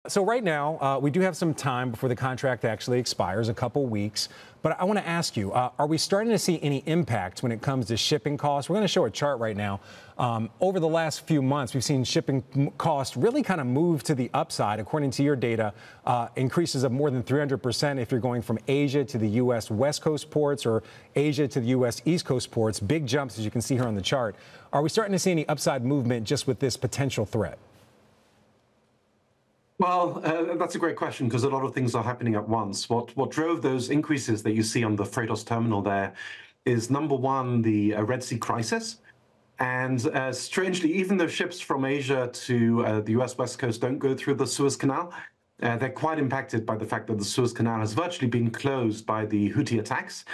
So right now, we do have some time before the contract actually expires, a couple weeks. But I want to ask you, are we starting to see any impact when it comes to shipping costs? We're going to show a chart right now. Over the last few months, we've seen shipping costs really kind of move to the upside. According to your data, increases of more than 300% if you're going from Asia to the U.S. West Coast ports or Asia to the U.S. East Coast ports. Big jumps, as you can see here on the chart. Are we starting to see any upside movement just with this potential threat? Well, that's a great question because a lot of things are happening at once. What drove those increases that you see on the Freightos terminal there is, number one, the Red Sea crisis. And strangely, even though ships from Asia to the US West Coast don't go through the Suez Canal, they're quite impacted by the fact that the Suez Canal has virtually been closed by the Houthi attacks.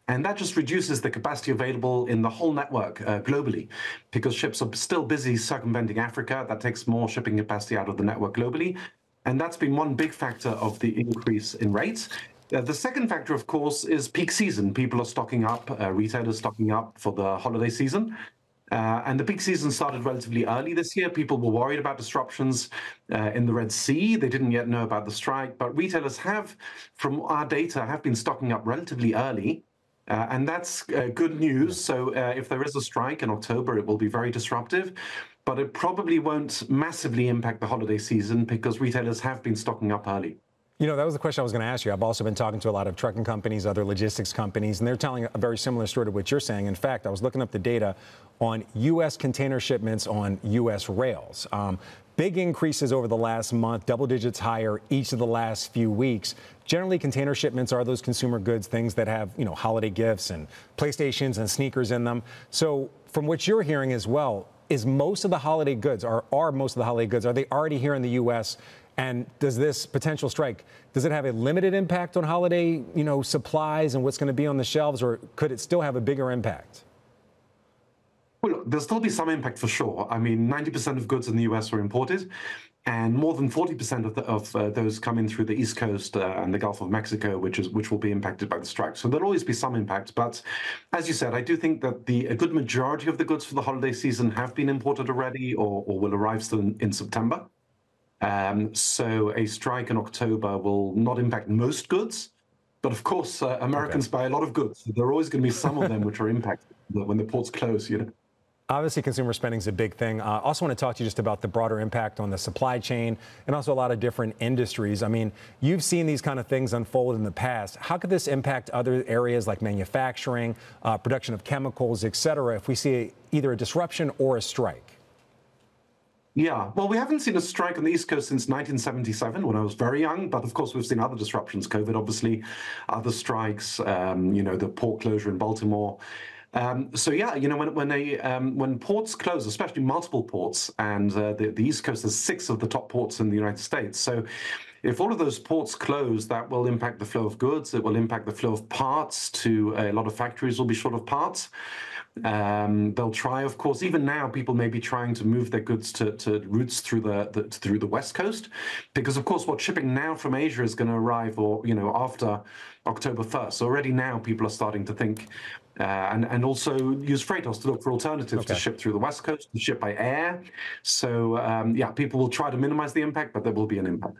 And that just reduces the capacity available in the whole network globally, because ships are still busy circumventing Africa. That takes more shipping capacity out of the network globally. And that's been one big factor of the increase in rates. The second factor, of course, is peak season. People are stocking up, retailers stocking up for the holiday season. And the peak season started relatively early this year. People were worried about disruptions in the Red Sea. They didn't yet know about the strike, but retailers have, from our data, have been stocking up relatively early. And that's good news. So if there is a strike in October, it will be very disruptive. But it probably won't massively impact the holiday season because retailers have been stocking up early. You know, that was the question I was going to ask you. I've also been talking to a lot of trucking companies, other logistics companies, and they're telling a very similar story to what you're saying. In fact, I was looking up the data on U.S. container shipments on U.S. rails. Big increases over the last month, double digits higher each of the last few weeks. Generally, container shipments are those consumer goods, things that have, you know, holiday gifts and PlayStations and sneakers in them. So from what you're hearing as well, is most of the holiday goods, are most of the holiday goods, are they already here in the U.S.? And does this potential strike, does it have a limited impact on holiday, you know, supplies and what's going to be on the shelves, or could it still have a bigger impact? Well, look, there'll still be some impact for sure. I mean, 90% of goods in the US are imported, and more than 40% of those come in through the East Coast and the Gulf of Mexico, which will be impacted by the strike. So there'll always be some impact. But as you said, I do think that a good majority of the goods for the holiday season have been imported already or will arrive still in September. So a strike in October will not impact most goods. But of course, Americans buy a lot of goods. So there are always going to be some of them which are impacted when the ports close, you know. Obviously, consumer spending is a big thing. I also want to talk to you just about the broader impact on the supply chain and also a lot of different industries. I mean, you've seen these kind of things unfold in the past. How could this impact other areas like manufacturing, production of chemicals, et cetera, if we see either a disruption or a strike? Yeah, well, we haven't seen a strike on the East Coast since 1977 when I was very young. But of course, we've seen other disruptions, COVID, obviously, other strikes, you know, the port closure in Baltimore. So yeah, you know, when ports close, especially multiple ports, and the East Coast has 6 of the top ports in the United States. So if all of those ports close, that will impact the flow of goods. It will impact the flow of parts. To a lot of factories will be short of parts. They'll try, of course, even now, people may be trying to move their goods to routes through the West Coast, because of course, what's shipping now from Asia is going to arrive, or you know, after October 1st. So already now, people are starting to think and also use Freightos to look for alternatives to ship through the West Coast, to ship by air. So yeah, people will try to minimize the impact, but there will be an impact.